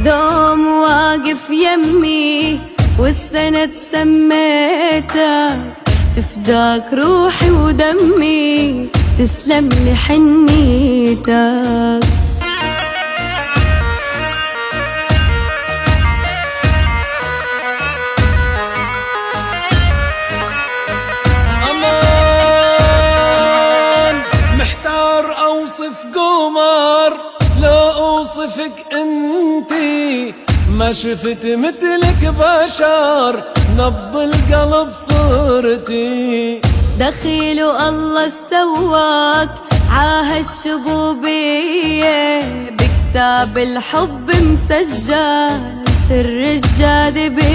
دوم واقف يمي والسند سميتك، تفداك روحي ودمي، تسلم لي حنيتك. أمان محتار أوصف قمر، لا أوصفك انتي، ما شفت مثلك بشر، نبض القلب صرتي. دخيل الله سواك عاهالشبوبية، بكتاب الحب مسجل سر الجاذبية.